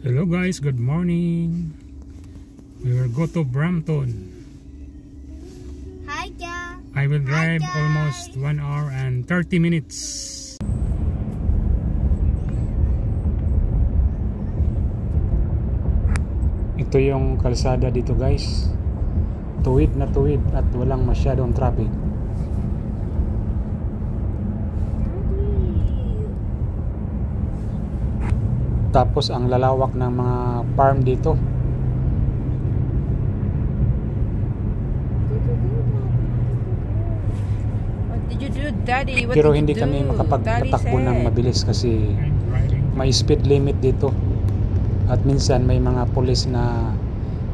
Hello guys, good morning. We will go to Brampton. Hi guys. I will drive almost 1 hour and 30 minutes. Ito yung kalsada dito guys. Tuwid na tuwid at walang masyadong traffic. Tapos ang lalawak ng mga farm dito. What did you do, Daddy? What Pero did hindi you do? kami makapagtakbo ng Daddy mabilis kasi may speed limit dito. At minsan may mga pulis na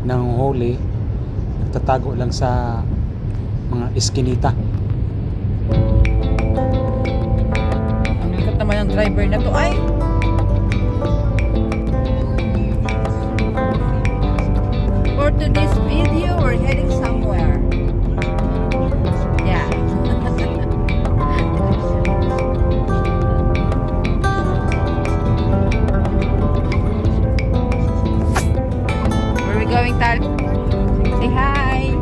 nanguhuli, nagtatago lang sa mga iskinita. Ang likot naman ng driver na to ay. For today's video, we're heading somewhere. Yeah. Where are we going, Tal? Say hi.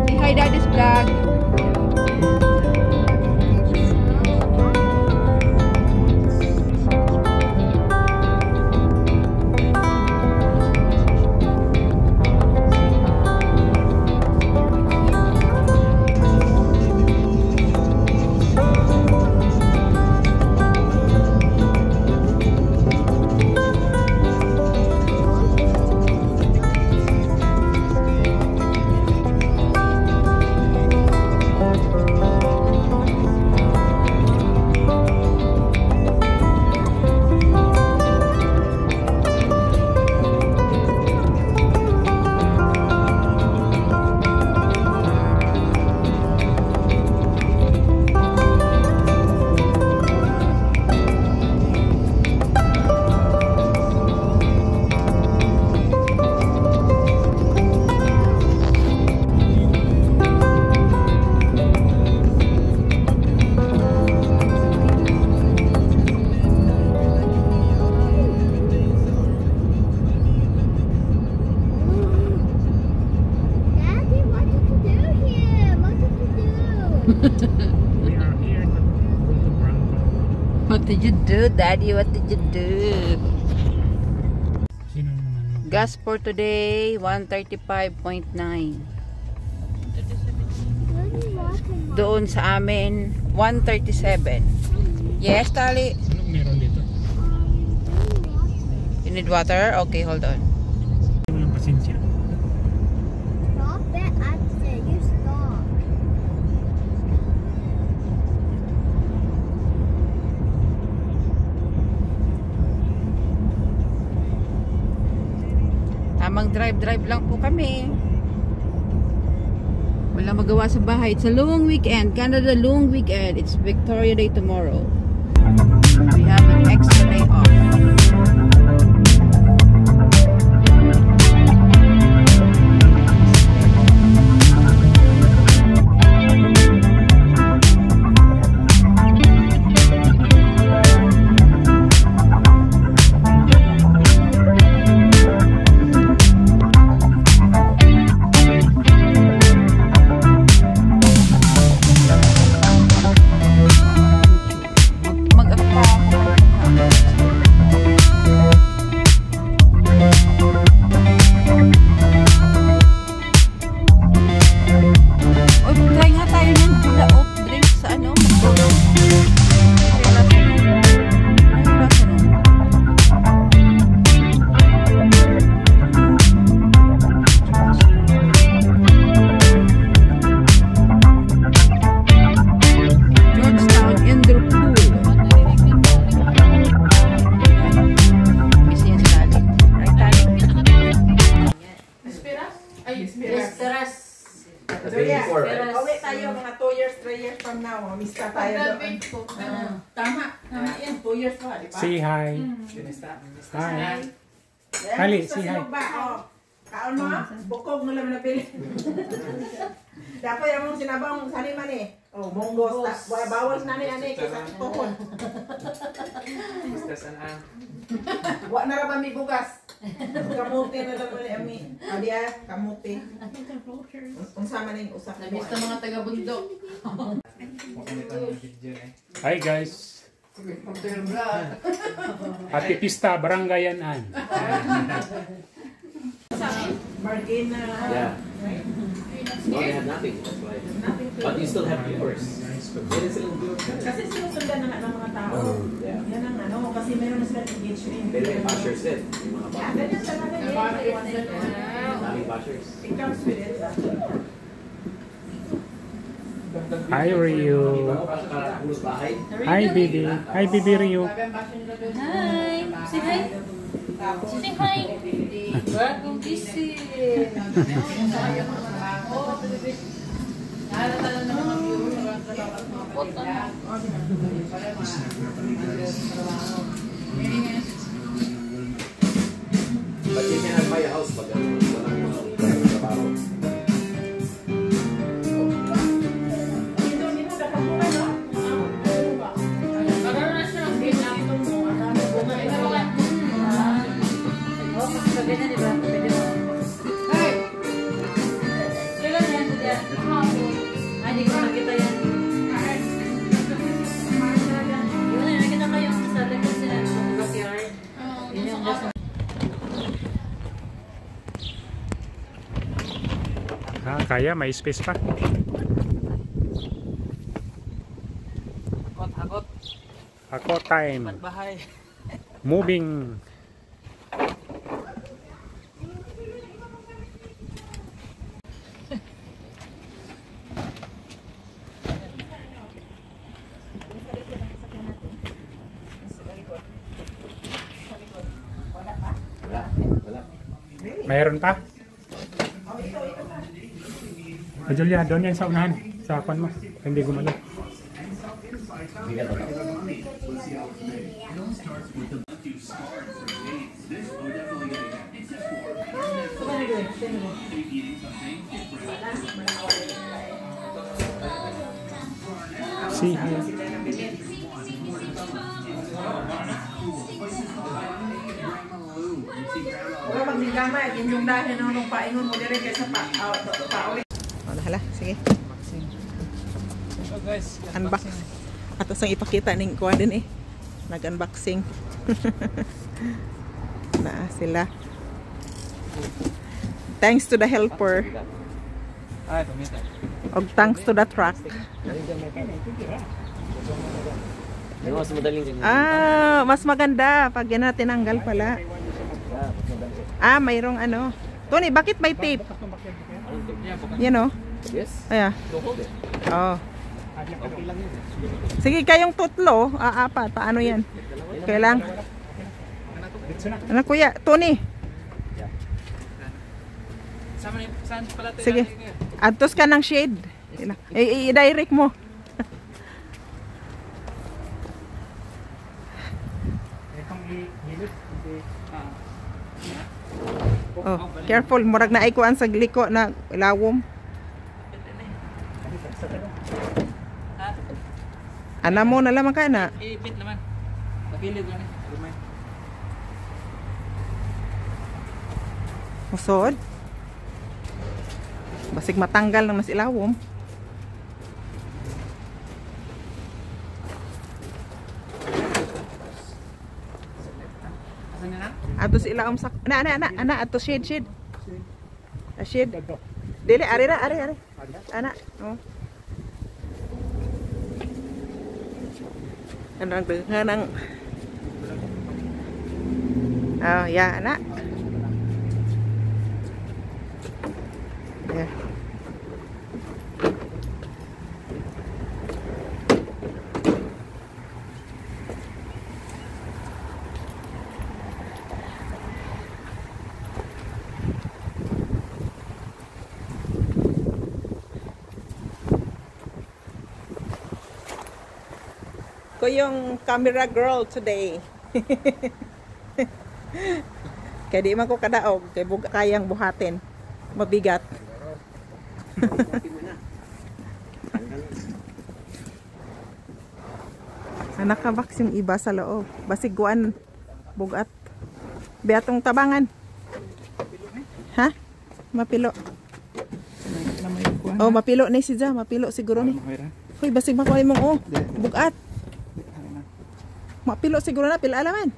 Say hi, Daddy's vlog. We are here to go to Brampton. What did you do, Daddy? What did you do? Sino naman? Gas for today, 135.9. Doon sa amin, 137. Yes, Tali? Anong meron dito? You need water? Okay, hold on. Walang pasensya. Stop it, I said you stop. Tamang drive lang po kami. Wala magawa sa bahay. It's a long weekend. Canada long weekend. It's Victoria Day tomorrow. We have an extra day off. Bawi tayo mga 2 years, 3 years from now. Mista tayo doon. Tama yan. 2 years pa, di ba? Say hi. Hi. Hali, say hi. Kaon mo, bukog mo lang na pili. Dapat yung sinabang saniman eh. Oh, monggos. Bawas na ni ane kita pohon. Wa na ra ba mi bugas? Kamuti na lang ulit, Ami. Adia, kamuti. Kung sama na yung usap mo. Namiss na mga taga-bundok. Hi guys. Happy Pista, Barangayanan. Margina. Yeah. No, they have nothing. That's why. But you still have yours. Pwede silang doon. Kasi sinusundan na nga ng mga tao. Yeah. Yan ang ano, kasi meron na silang engagement. Pwede may bashers din. Yung mga Yeah, bashers. ganyan talaga yan. Daming bashers. It comes with it. Hi Rio. Para pulos bahay. Hi Bibi. Hi Bibi Rio. Hi! Say hi! Say hi! Welcome visit! But you cannot buy a house pag walang trabaho. Kaya may space pa. Ako time. Moving. Wala. Mayroon pa? Julia, doon yan sa unahan. Sa kwan mo. Hindi gumalaw. See here. Huwag magligama, yung dahil nung paingon mo dire kaysa paulit. Hala, sige. Unbox. At asang ipakita ning kuha din eh. Nag-unboxing. Na sila. Thanks to the helper. Og thanks to the truck. Mas madaling din. Mas maganda pag yan natin tinanggal pala. Mayroong ano. Tony, bakit may tape? Yan o. Yes. Ayan. Oh. Sige, kayong tutlo, apat. Paano yan? Kailang? Ano kuya? Tony? Sige. Adtos ka ng shade. I-direct mo. Oh, careful. Murag na ikuan sa gliko na ilawom. Ana mo na lamang ka na. Ipit naman. Pagilid lang. Musod. Basig matanggal ng mas ilawom. Asan na? Atos ilawom sa ana atos shade. A shade. Dili are. Ana. Oh. Anong nang ya anak. Ya. Ko yung camera girl today. Kaya di man ko kadaog, kay kayang buhatin. Mabigat. Nakabaks yung iba sa loob. Basiguan, bugat. Beatong tabangan. Ha? Mapilo. Oh, mapilo ni si Ja, mapilo siguro ni. Hoy, basig makuha mong oh. Bugat. Mapilo siguro na pila alaman.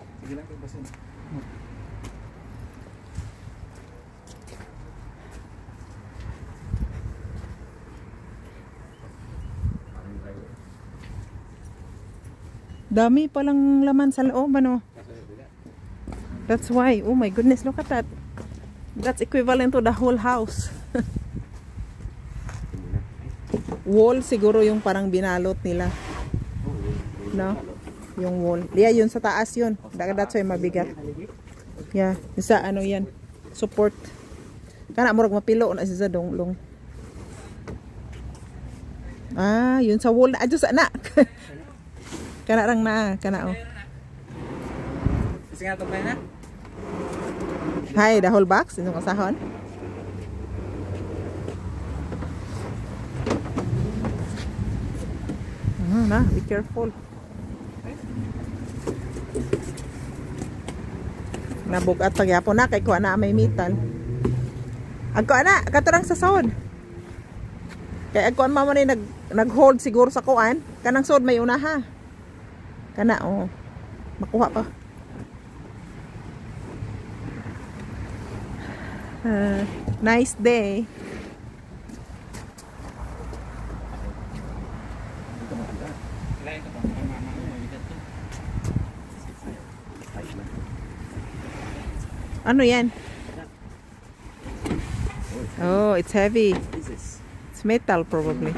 Dami palang laman sa loob, ano? That's why. Oh my goodness, look at that. That's equivalent to the whole house. Wall siguro yung parang binalot nila. No? Yung wall. Yeah, yun sa taas yun. That's why mabigat. Yeah, yung sa ano yan. Support. Kana murag mapilo na siya sa donglong. Ah, yun sa wall na. Adyo sa anak. Kana rang na, kana oh. Kasi nga itong na? Hi, the whole box, inyong kasahon. Na, be careful. Nabugat pagyapon na, kay kuha na may metal. Agko na, katurang sa sahod. Kay agko mamo ni nag-hold siguro sa kuan, kanang sahod may una ha. Kana oh. Makuha pa. Nice day. Ano yan? Oh, it's heavy. It's metal probably.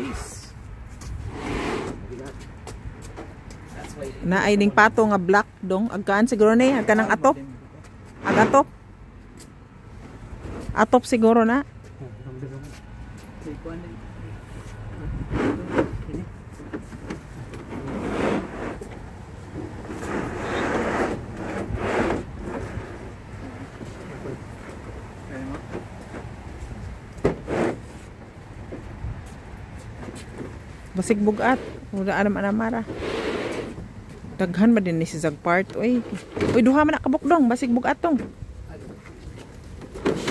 Na ay ning pato nga black dong agkaan siguro ni agka nang atop. Agatop. Atop siguro na. Basig bugat. Wala anam anamara. Daghan ba din ni si Zag part? Uy, duha man na kabukdong. Basig bugat tong.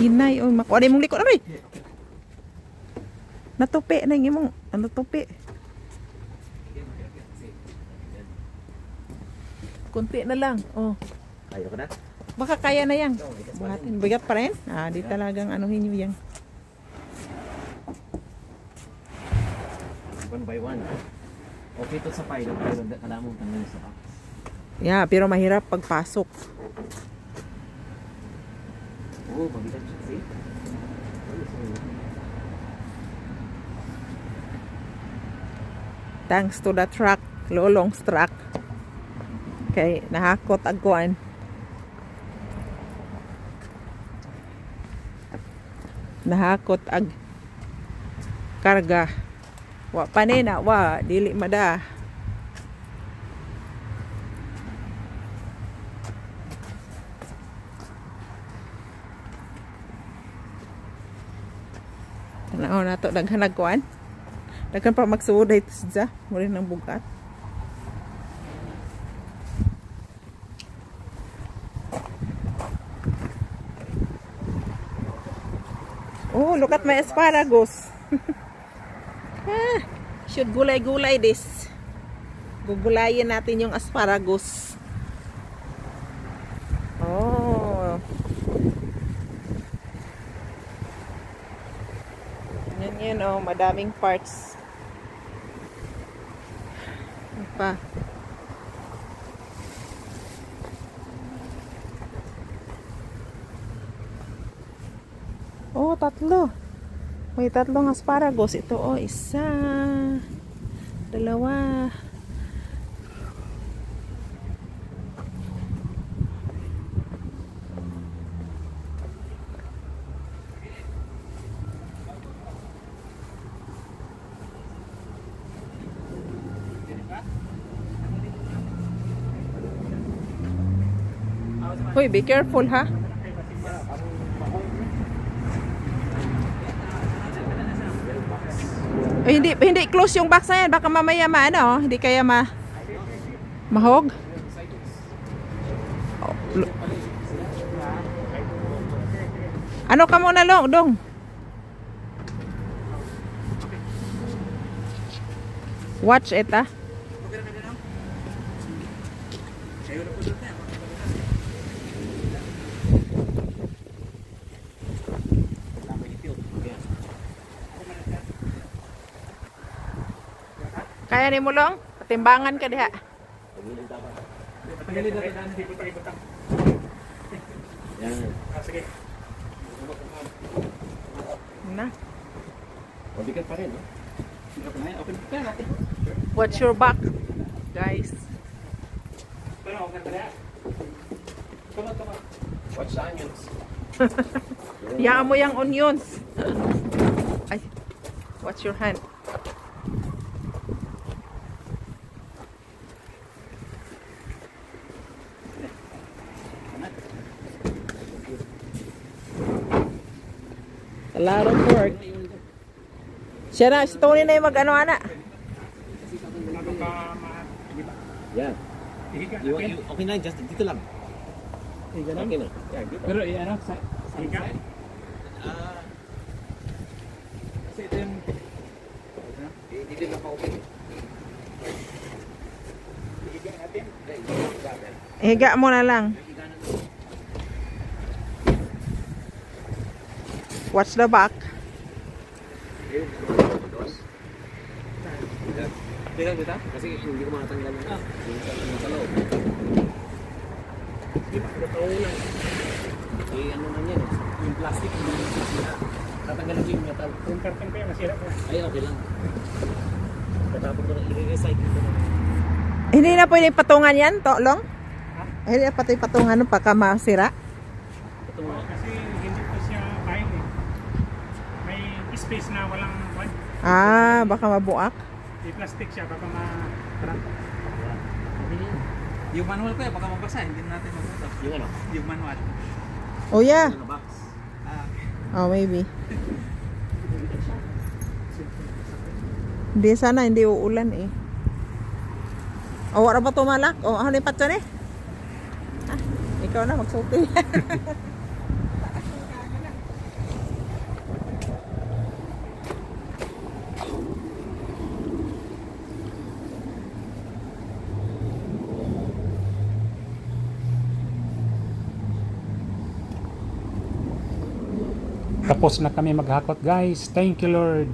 Hinay, oy, makuha na mong likod. Aray! Natupi na yung imong. Natupi. Kunti na lang. Oh. Ayaw ka na? Baka kaya na yan. Buhatin. Bigat pa rin. Ah, di talagang anuhin nyo yan. One by one. Okay to sa pilot. Pero alam mo tanong sa box. Yeah, pero mahirap pagpasok. Oh, mabigat siya. See? Thanks to the truck. Lolong's truck. Okay, nahakot agkuan. Nahakot ag karga. Wa panena, wa dili mada. Tanaw na to daghan nagkuan. Daghan pa magsuod dito sa mo rin ng bugat. Oh, look at my asparagus. Should gulay-gulay this. Gugulayin natin yung asparagus. Oh. Yan oh, madaming parts. Pa. Oh, tatlo. May tatlong asparagus. Ito, oh, isa. Dalawa. Hoy, be careful ha. Hindi close yung box na yan. Baka mamaya ano, hindi kaya mahog. Oh, Ano ka muna, Dong? Watch it, ah. Kaya ni mo, Long? Timbangan ka diha. Sige. Na. Mabigat pa rin, no? Watch your back, guys. Watch the onions. Yaan mo yung onions. Ay, watch your hand. A lot of work. Siya na, si Tony na yung mag-ano, ana. Yeah. Okay na, just dito lang. Okay na. Yeah, dito. Pero ano, sa higa? Kasi ito yung... Dito lang pa-open. Higa natin. Higa mo na lang. Watch the back. Dito? Kasi hindi ko matanggal na. Sa loob. Di ba? Nataulan. Eh, ano na yan? Yung plastic, hindi yung masira. Tatanggalin ko yung metal. Yung karton ko yung nasira ko. Ay, okay lang. Patapos ko na i-recycle ko na. Hindi na pwede patungan yan, Long? Hindi na pati patungan baka masira. Kasi hindi po siya fine eh. May space na walang fine. Ah, baka mabuak. May plastic siya, baka ma-crack. Yung manual ko baka mabasa, hindi na natin mabuto. Yung ano? Yung manual. Oh yeah. Yung box. Oh, maybe. Hindi sana, hindi uulan eh. Oh, wala ba tumalak? Oh, halipat ka eh. Ah, ikaw na, magsulti. Tapos na kami maghakot, guys. Thank you, Lord.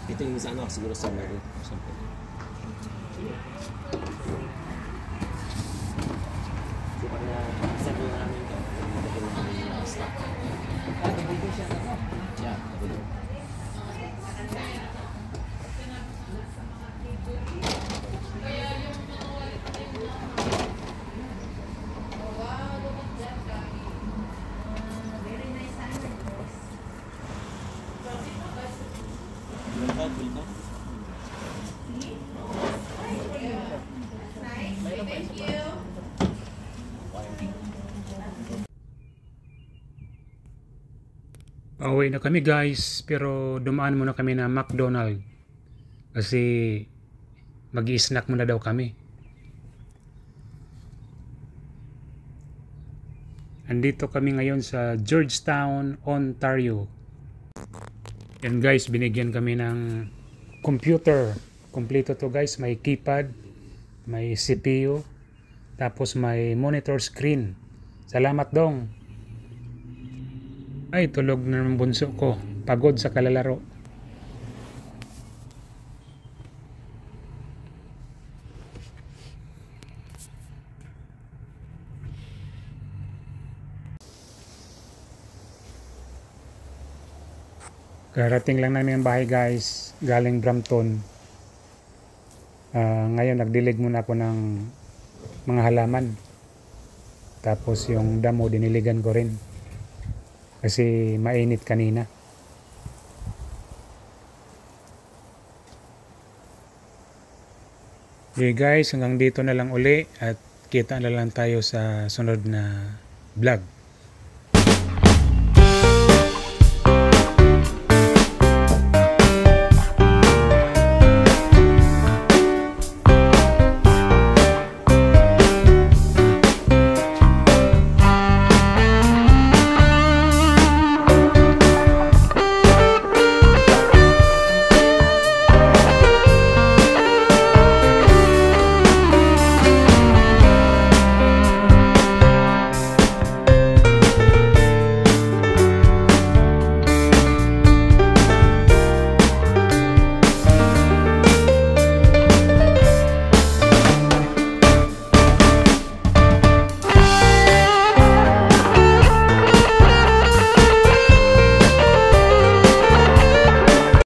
Ito yung sa ano, siguro sa meron. So, pag na-assemble namin ito, ito yung stock. Yeah, double door. Pauwi na kami, guys, pero dumaan muna kami na McDonald's kasi mag-i-snack muna daw kami. Andito kami ngayon sa Georgetown, Ontario. Yan, guys, binigyan kami ng computer. Kompleto to, guys. May keypad, may CPU, tapos may monitor screen. Salamat, Dong. Ay, tulog na ng bunso ko. Pagod sa kalalaro. Karating lang namin ang bahay, guys. Galing Brampton. Ngayon, nagdilig muna ako ng mga halaman. Tapos yung damo, diniligan ko rin. Kasi mainit kanina. Okay guys, hanggang dito na lang uli at kita na lang tayo sa sunod na vlog.